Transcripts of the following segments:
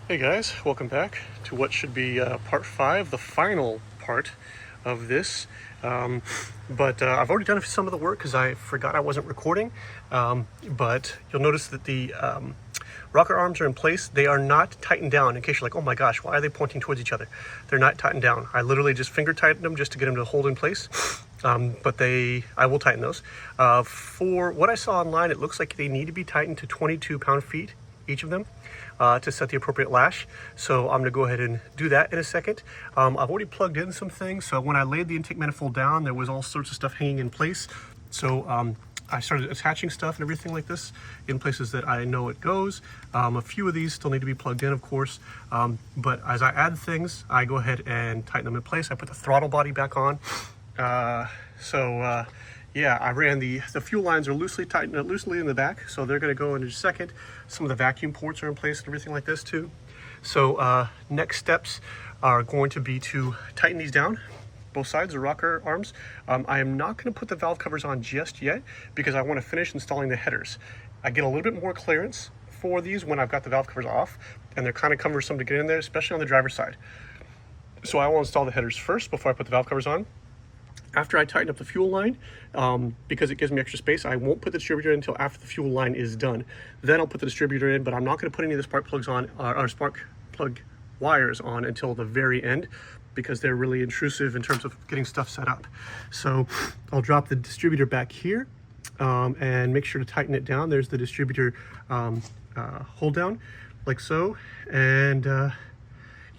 Hey guys, welcome back to what should be part 5, the final part of this. But I've already done some of the work because I forgot I wasn't recording. But you'll notice that the rocker arms are in place. They are not tightened down. In case you're like, oh my gosh, why are they pointing towards each other? They're not tightened down. I literally just finger tightened them just to get them to hold in place. But I will tighten those. For what I saw online, it looks like they need to be tightened to 22 pound-feet, each of them. To set the appropriate lash. So I'm gonna go ahead and do that in a second. I've already plugged in some things. So when I laid the intake manifold down, there was all sorts of stuff hanging in place. So I started attaching stuff and everything like this in places that I know it goes. A few of these still need to be plugged in, of course. But as I add things, I go ahead and tighten them in place. I put the throttle body back on. Yeah, I ran the fuel lines are loosely tightened loosely in the back, so they're going to go in a second. Some of the vacuum ports are in place and everything like this too. So next steps are going to be to tighten these down, both sides, the rocker arms. I am not going to put the valve covers on just yet because I want to finish installing the headers. I get a little bit more clearance for these when I've got the valve covers off, and they're kind of cumbersome to get in there, especially on the driver's side. So I will install the headers first before I put the valve covers on. After I tighten up the fuel line, because it gives me extra space, I won't put the distributor in until after the fuel line is done. Then I'll put the distributor in, but I'm not going to put any of the spark plugs on, or spark plug wires on until the very end, because they're really intrusive in terms of getting stuff set up. So I'll drop the distributor back here and make sure to tighten it down. There's the distributor hold down, like so, and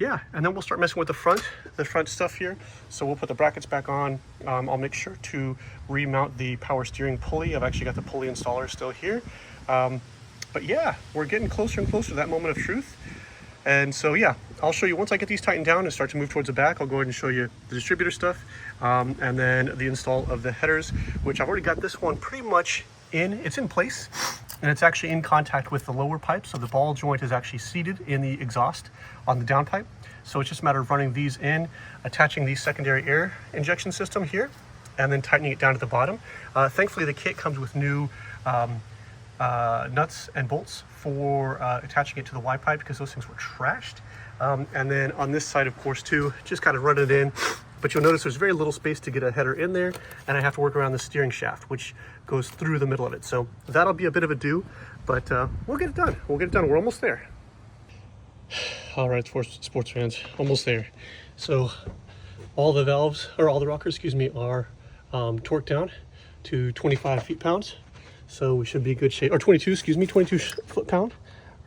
yeah, and then we'll start messing with the front stuff here. So we'll put the brackets back on. I'll make sure to remount the power steering pulley. I've actually got the pulley installer still here. But yeah, we're getting closer and closer to that moment of truth. And so yeah, I'll show you once I get these tightened down and start to move towards the back. I'll go ahead and show you the distributor stuff, and then the install of the headers, which I've already got this one pretty much in. It's in place. And it's actually in contact with the lower pipe, so the ball joint is actually seated in the exhaust on the downpipe. So it's just a matter of running these in, attaching the secondary air injection system here, and then tightening it down to the bottom. Thankfully, the kit comes with new nuts and bolts for attaching it to the Y pipe, because those things were trashed. And then on this side, of course, too, just kind of run it in. But you'll notice there's very little space to get a header in there, and I have to work around the steering shaft, which goes through the middle of it. So that'll be a bit of a do, but we'll get it done. We'll get it done. We're almost there. All right, sports fans, almost there. So all the valves, or all the rockers, excuse me, are torqued down to 25 feet-pounds. So we should be in good shape, or 22, excuse me, 22 foot-pound,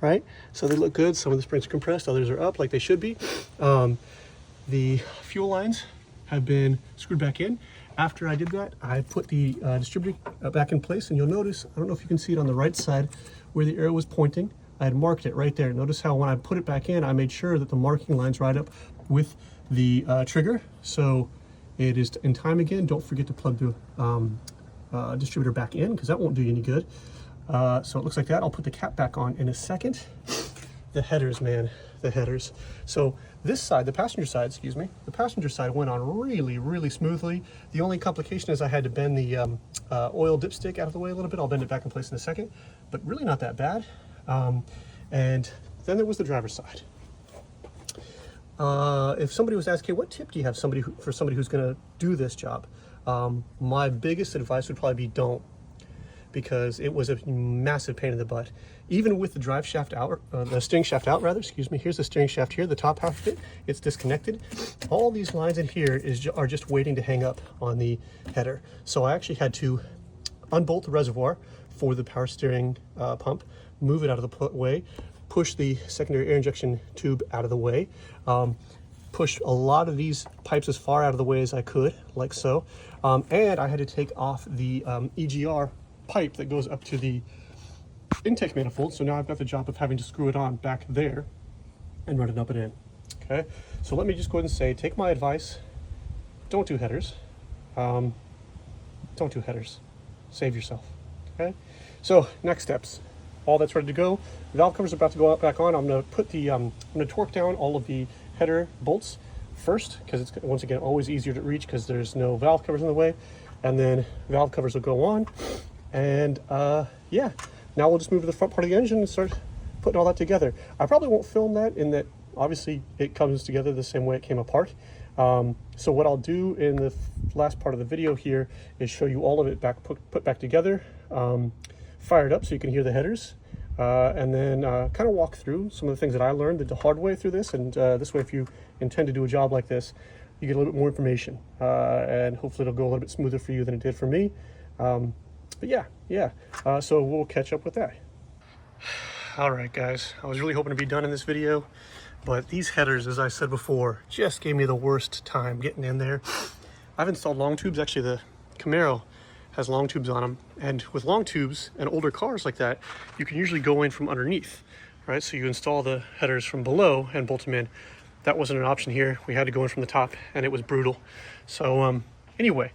right? So they look good. Some of the springs are compressed, others are up like they should be. The fuel lines have been screwed back in. After I did that, I put the distributor back in place, and you'll notice, I don't know if you can see it on the right side where the arrow was pointing, I had marked it right there. Notice how when I put it back in, I made sure that the marking lines right up with the trigger. So it is in time again. Don't forget to plug the distributor back in, because that won't do you any good. So it looks like that. I'll put the cap back on in a second. The headers, man, the headers. So this side, the passenger side, excuse me, the passenger side went on really, really smoothly. The only complication is I had to bend the oil dipstick out of the way a little bit. I'll bend it back in place in a second, but really not that bad. And then there was the driver's side. If somebody was asking, what tip do you have for somebody who's gonna do this job? My biggest advice would probably be don't, because it was a massive pain in the butt. Even with the drive shaft out, the steering shaft out rather, excuse me, here's the steering shaft here, the top half of it, it's disconnected. All these lines in here are just waiting to hang up on the header. So I actually had to unbolt the reservoir for the power steering pump, move it out of the way, push the secondary air injection tube out of the way, push a lot of these pipes as far out of the way as I could, like so. And I had to take off the EGR pipe that goes up to the intake manifold. So now I've got the job of having to screw it on back there and run it up and in. Okay, so let me just go ahead and say, take my advice, don't do headers. Don't do headers, save yourself. Okay, so next steps, all that's ready to go. The valve cover's about to go back on. I'm going to put the I'm going to torque down all of the header bolts first, because it's, once again, always easier to reach because there's no valve covers in the way. And then valve covers will go on. And yeah, now we'll just move to the front part of the engine and start putting all that together. I probably won't film that, in that obviously it comes together the same way it came apart. So what I'll do in the last part of the video here is show you all of it put back together, fired up so you can hear the headers, and then kind of walk through some of the things that I learned the hard way through this. And this way, if you intend to do a job like this, you get a little bit more information, and hopefully it'll go a little bit smoother for you than it did for me. But yeah, so we'll catch up with that. All right, guys, I was really hoping to be done in this video, but these headers, as I said before, just gave me the worst time getting in there. I've installed long tubes. Actually, the Camaro has long tubes on them, and with long tubes and older cars like that, you can usually go in from underneath, right? So you install the headers from below and bolt them in. That wasn't an option here. We had to go in from the top, and it was brutal. So anyway,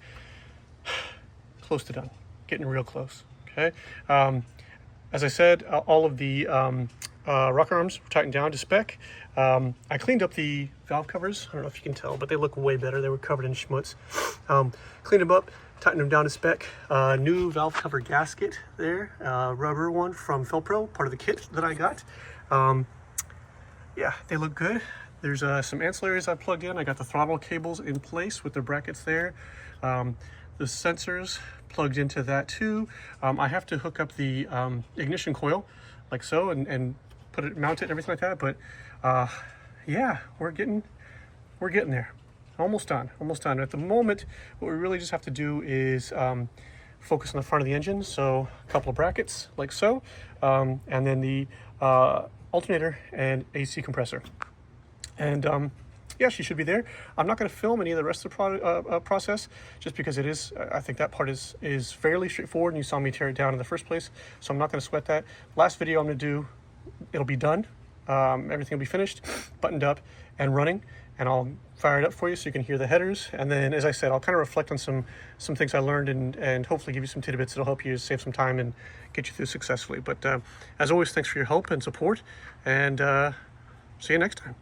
close to done, getting real close. Okay, as I said, all of the rocker arms were tightened down to spec. I cleaned up the valve covers. I don't know if you can tell, but they look way better. They were covered in schmutz. Cleaned them up, tightened them down to spec. New valve cover gasket there, rubber one from Felpro, part of the kit that I got. Yeah, they look good. There's some ancillaries I plugged in. I got the throttle cables in place with the brackets there. The sensors plugged into that too. I have to hook up the ignition coil like so, and mount it and everything like that. But yeah, we're getting there. Almost done. At the moment, what we really just have to do is focus on the front of the engine. So a couple of brackets like so, and then the alternator and AC compressor. And yeah, she should be there. I'm not going to film any of the rest of the process, just because it is, I think that part is fairly straightforward, and you saw me tear it down in the first place, so I'm not going to sweat that. Last video I'm going to do, it'll be done. Everything will be finished, buttoned up, and running, and I'll fire it up for you so you can hear the headers. And then, as I said, I'll kind of reflect on some things I learned, and hopefully give you some tidbits that'll help you save some time and get you through successfully. But as always, thanks for your help and support, and see you next time.